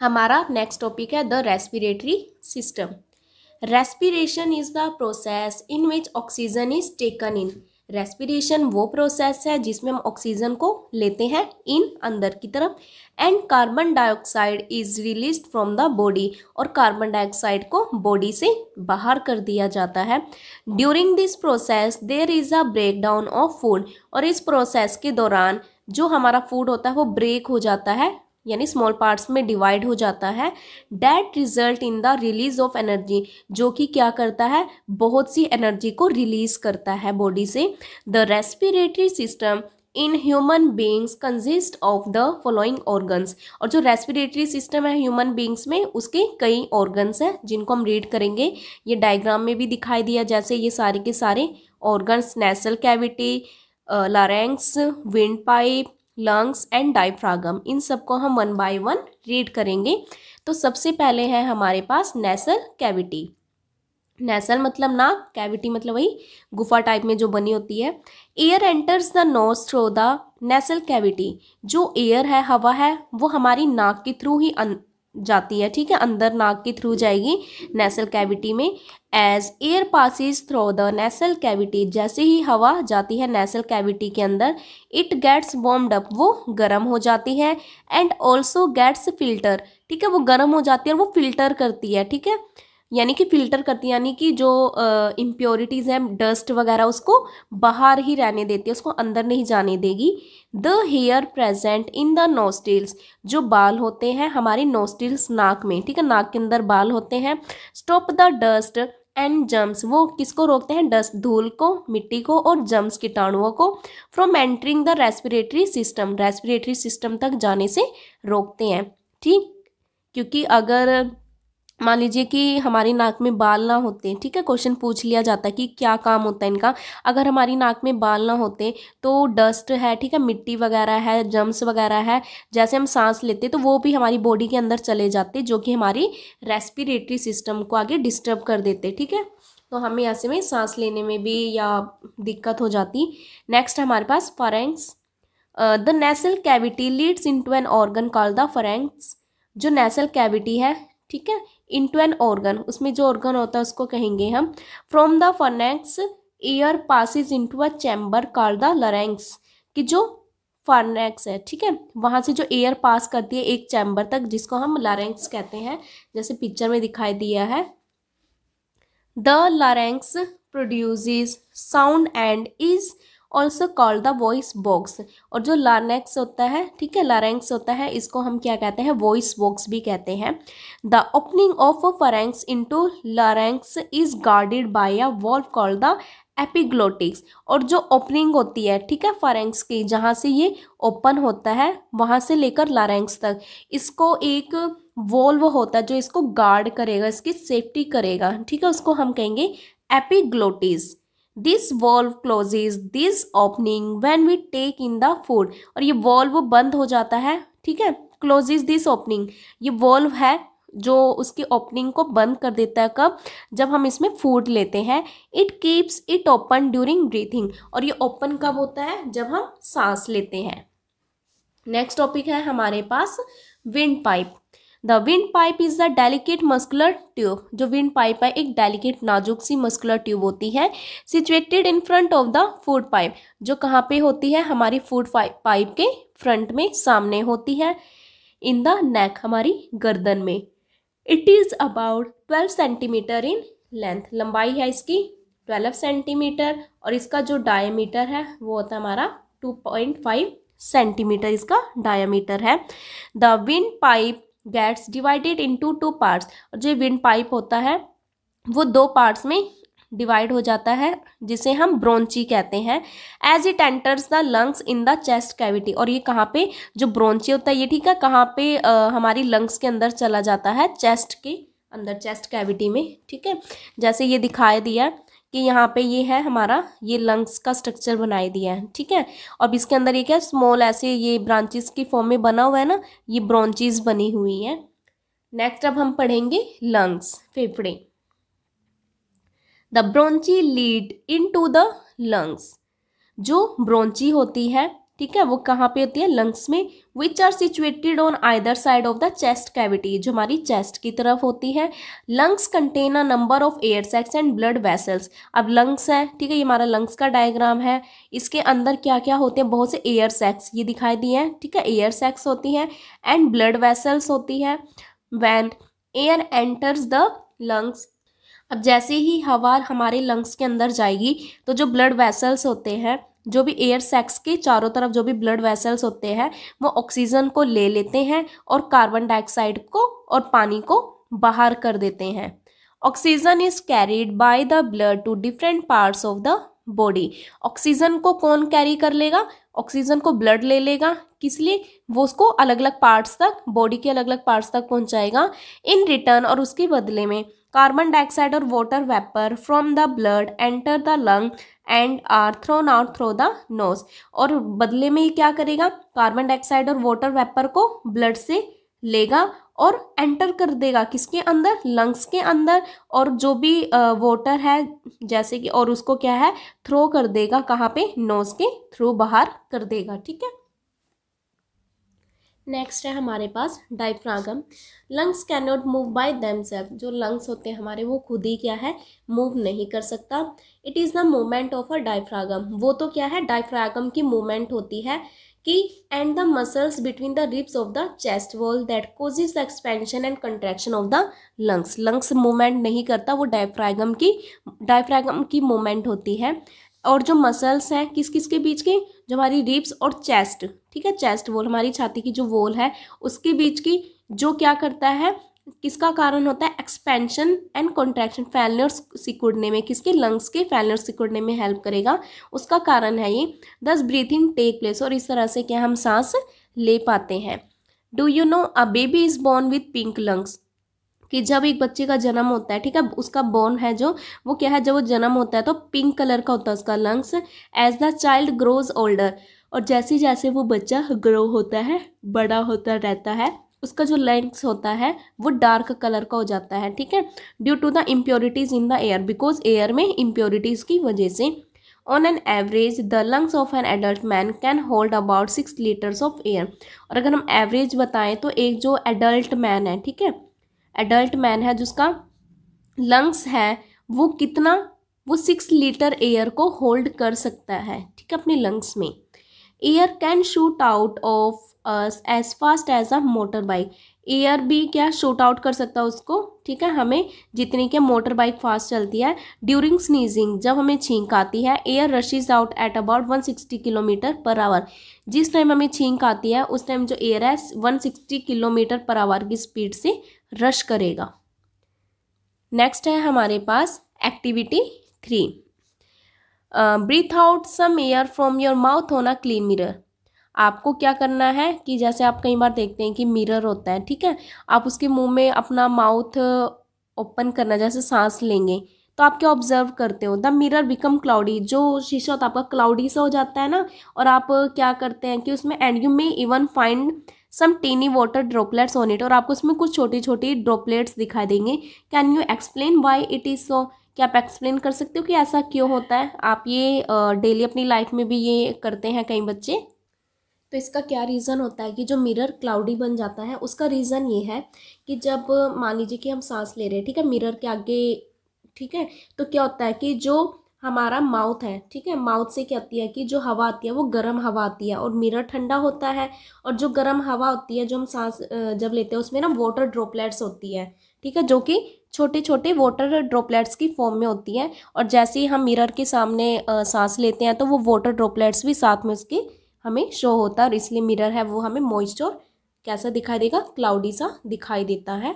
हमारा next topic है the respiratory system. Respiration is the process in which oxygen is taken in. Respiration वो process है जिसमें हम ऑक्सीजन को लेते हैं इन अंदर की तरफ, and carbon dioxide is released from the body, और कार्बन डाइऑक्साइड को बॉडी से बाहर कर दिया जाता है। During this process there is a break down of food, और इस प्रोसेस के दौरान जो हमारा फूड होता है वो ब्रेक हो जाता है, यानी स्मॉल पार्ट्स में डिवाइड हो जाता है। That result in the release of energy, जो कि क्या करता है, बहुत सी एनर्जी को रिलीज करता है बॉडी से। The respiratory system in human beings consist of the following organs, और जो रेस्पिरेटरी सिस्टम है ह्यूमन बींग्स में उसके कई ऑर्गन्स हैं जिनको हम रीड करेंगे। ये डायग्राम में भी दिखाई दिया, जैसे ये सारे के सारे organs, nasal cavity, larynx, windpipe, lungs and diaphragm, इन सबको हम वन बाय वन रीड करेंगे। तो सबसे पहले है हमारे पास नेसल कैविटी। नेसल मतलब नाक, कैविटी मतलब वही गुफा टाइप में जो बनी होती है। Air enters the nose through the nasal cavity, जो एयर है, हवा है, वो हमारी नाक के थ्रू ही जाती है, ठीक है, अंदर नाक के थ्रू जाएगी नेसल कैविटी में। As air passes through the nasal cavity, जैसे ही हवा जाती है नेसल कैविटी के अंदर, इट गेट्स वार्म्ड अप, वो गर्म हो जाती है, एंड ऑल्सो गेट्स फिल्टर, ठीक है, वो गर्म हो जाती है और वो फिल्टर करती है, ठीक है, यानी कि फिल्टर करती है, यानी कि जो इम्प्योरिटीज़ हैं, डस्ट वगैरह, उसको बाहर ही रहने देती है, उसको अंदर नहीं जाने देगी। The hair present in the nostrils, जो बाल होते हैं हमारी नोस्ट्रिल्स, नाक में, ठीक है, नाक के अंदर बाल होते हैं। Stop the dust and germs, वो किसको रोकते हैं, डस्ट, धूल को, मिट्टी को, और जम्स, कीटाणुओं को, from entering the respiratory system, respiratory system तक जाने से रोकते हैं, ठीक। क्योंकि अगर मान लीजिए कि हमारी नाक में बाल ना होते, ठीक है, क्वेश्चन पूछ लिया जाता है कि क्या काम होता है इनका। अगर हमारी नाक में बाल ना होते तो डस्ट है, ठीक है, मिट्टी वगैरह है, जम्स वगैरह है, जैसे हम सांस लेते तो वो भी हमारी बॉडी के अंदर चले जाते, जो कि हमारी रेस्पिरेटरी सिस्टम को आगे डिस्टर्ब कर देते, ठीक है, तो हमें ऐसे में सांस लेने में भी या दिक्कत हो जाती। नेक्स्ट हमारे पास pharynx. The nasal cavity leads into an organ called the pharynx, जो नेसल कैविटी है, ठीक है, इनटू एन ऑर्गन, उसमें जो ऑर्गन होता है उसको कहेंगे हम। From the pharynx air passes into a chamber called the larynx, कि जो फर्नेक्स है, ठीक है, वहाँ से जो एयर पास करती है एक चैम्बर तक, जिसको हम लरेंक्स कहते हैं, जैसे पिक्चर में दिखाई दिया है। The larynx produces sound and is also called the voice box, और जो लारेंक्स होता है, ठीक है, लारेंक्स होता है, इसको हम क्या कहते हैं, वॉइस बॉक्स भी कहते हैं। The opening of pharynx into larynx is guarded by a valve called the epiglottis, और जो ओपनिंग होती है, ठीक है, फरेंक्स की, जहाँ से ये ओपन होता है वहाँ से लेकर लारेंक्स तक, इसको एक वॉल्व होता है जो इसको गार्ड करेगा, इसकी सेफ्टी करेगा, ठीक है, उसको हम कहेंगे epiglottis. This valve closes this opening when we take in the food, और ये वॉल्व बंद हो जाता है, ठीक है, क्लोजेज दिस ओपनिंग, ये वॉल्व है जो उसकी ओपनिंग को बंद कर देता है, कब, जब हम इसमें फूड लेते हैं। It keeps it open during breathing, और ये ओपन कब होता है, जब हम सांस लेते हैं। नेक्स्ट टॉपिक है हमारे पास windpipe. The wind pipe is the delicate muscular tube, जो विंड पाइप है एक डेलिकेट नाजुक सी मस्कुलर ट्यूब होती है, situated in front of the food pipe, जो कहाँ पे होती है, हमारी फूड पाइप के फ्रंट में, सामने होती है। इन द नेक, हमारी गर्दन में। It is about 12 centimetre in length, लंबाई है इसकी 12 सेंटीमीटर, और इसका जो डायमीटर है वो होता है हमारा 2.5 सेंटीमीटर, इसका डायमीटर है। The wind pipe gets divided into 2 parts, और जो विंड पाइप होता है वो 2 पार्ट्स में डिवाइड हो जाता है, जिसे हम ब्रोंची कहते हैं। As it enters the lungs in the chest cavity, और ये कहाँ पे, जो ब्रोंची होता है ये, ठीक है, कहाँ पे हमारी लंग्स के अंदर चला जाता है, चेस्ट के अंदर, चेस्ट कैविटी में, ठीक है, जैसे ये दिखाई दिया कि यहाँ पे ये है हमारा, ये लंग्स का स्ट्रक्चर बनाई दिया है, ठीक है, और इसके अंदर ये क्या, स्मॉल ऐसे ये ब्रांचेस की फॉर्म में बना हुआ है ना, ये ब्रोंचीज बनी हुई है। नेक्स्ट अब हम पढ़ेंगे लंग्स, फेफड़े। The bronchi lead into the lungs, जो ब्रोंची होती है, ठीक है, वो कहाँ पे होती है, लंग्स में। Which are situated on either side of the chest cavity, जो हमारी चेस्ट की तरफ होती है। Lungs contain a number of air sacs and blood vessels. अब लंग्स है, ठीक है, ये हमारा लंग्स का डायग्राम है। इसके अंदर क्या क्या होते हैं, बहुत से एयर सैक्स ये दिखाई दिए हैं, ठीक है, एयर सैक्स होती हैं एंड ब्लड वेसल्स होती है। When air enters the lungs, अब जैसे ही हवा हमारे लंग्स के अंदर जाएगी तो जो ब्लड वेसल्स होते हैं, जो भी एयर सैक्स के चारों तरफ जो भी ब्लड वेसल्स होते हैं, वो ऑक्सीजन को ले लेते हैं और कार्बन डाइऑक्साइड को और पानी को बाहर कर देते हैं। Oxygen is carried by the blood to different parts of the body. Oxygen को कौन कैरी कर लेगा, ऑक्सीजन को ब्लड ले लेगा, किस लिए, वो उसको अलग अलग पार्ट्स तक, बॉडी के अलग अलग पार्ट्स तक पहुंचाएगा। इन रिटर्न, और उसके बदले में कार्बन डाइऑक्साइड और water vapour from the blood enter the lung and are thrown out through the nose. और बदले में ये क्या करेगा, कार्बन डाइऑक्साइड और वाटर वेपर को ब्लड से लेगा और एंटर कर देगा किसके अंदर, लंग्स के अंदर। और जो भी वाटर है जैसे कि, और उसको क्या है, थ्रो कर देगा कहाँ पे, नोज के थ्रू बाहर कर देगा, ठीक है। नेक्स्ट है हमारे पास diaphragm. Lungs can not move by themself, जो लंग्स होते हैं हमारे वो खुद ही क्या है, मूव नहीं कर सकता। It is the movement of a diaphragm, वो तो क्या है, डायफ्रागम की मूवमेंट होती है कि and the muscles between the ribs of the chest wall that causes the expansion and contraction of the lungs. Lungs movement नहीं करता, वो डायफ्रागम की मूवमेंट होती है। और जो मसल्स हैं किस किस के बीच के, जो हमारी रिब्स और चेस्ट, ठीक है, चेस्ट वॉल हमारी छाती की जो वॉल है उसके बीच की, जो क्या करता है, किसका कारण होता है, एक्सपेंशन एंड कॉन्ट्रैक्शन, फैलने और सिकुड़ने में, किसके, लंग्स के फैलने और सिकुड़ने में हेल्प करेगा, उसका कारण है ये। दस ब्रीथिंग टेक प्लेस, और इस तरह से क्या हम सांस ले पाते हैं। Do you know a baby is born with pink lungs, कि जब एक बच्चे का जन्म होता है, ठीक है, उसका बोर्न है जो, वो क्या है, जब वो जन्म होता है तो पिंक कलर का होता है उसका lungs. As the child grows older, और जैसे जैसे वो बच्चा ग्रो होता है, बड़ा होता रहता है, उसका जो लंग्स होता है वो डार्क कलर का हो जाता है, ठीक है। Due to the impurities in the air, because air में इम्प्योरिटीज की वजह से। On an average the lungs of an adult man can hold about 6 litres of air. और अगर हम एवरेज बताएं तो एक जो एडल्ट मैन है, ठीक है, एडल्ट मैन है जिसका लंग्स है वो कितना, वो 6 लीटर एयर को होल्ड कर सकता है, ठीक है, अपने लंग्स में। Air can shoot out of us as fast as a motor bike, air भी क्या शूट आउट कर सकता है उसको, ठीक है, हमें जितनी क्या मोटर बाइक फास्ट चलती है। ड्यूरिंग स्नीजिंग, जब हमें छींक आती है, air rushes out at about 160 kilometre per hour. जिस टाइम हमें छींक आती है उस टाइम जो एयर है 160 किलोमीटर पर आवर की स्पीड से रश करेगा। नेक्स्ट है हमारे पास activity 3, breathe out some air from your mouth on a clean mirror. आपको क्या करना है कि जैसे आप कई बार देखते हैं कि मिरर होता है, ठीक है, आप उसके मुंह में अपना माउथ ओपन करना, जैसे सांस लेंगे तो आप क्या ऑब्जर्व करते हो, द मिरर बिकम क्लाउडी, जो शीशा होता है आपका क्लाउडी सा हो जाता है ना, और आप क्या करते हैं कि उसमें and you may even find some tiny water droplets on it, और आपको उसमें कुछ छोटी छोटी ड्रॉपलेट्स दिखाई देंगे। Can you explain why it is so, क्या आप एक्सप्लेन कर सकते हो कि ऐसा क्यों होता है। आप ये डेली अपनी लाइफ में भी ये करते हैं कई बच्चे। तो इसका क्या रीज़न होता है कि जो मिरर क्लाउडी बन जाता है, उसका रीज़न ये है कि जब मान लीजिए कि हम सांस ले रहे हैं, ठीक है, मिरर के आगे, ठीक है, तो क्या होता है कि जो हमारा माउथ है, ठीक है, माउथ से क्या होती है कि जो हवा आती है वो गर्म हवा आती है और मिरर ठंडा होता है। और जो गर्म हवा होती है जो हम सांस जब लेते हैं उसमें ना वाटर ड्रॉपलेट्स होती है, ठीक है, जो कि छोटे छोटे वाटर ड्रॉपलेट्स की फॉर्म में होती है। और जैसे ही हम मिरर के सामने सांस लेते हैं तो वो वाटर ड्रॉपलेट्स भी साथ में उसके हमें शो होता है, और इसलिए मिरर है वो हमें मॉइस्चर कैसा दिखाई देगा, क्लाउडी सा दिखाई देता है।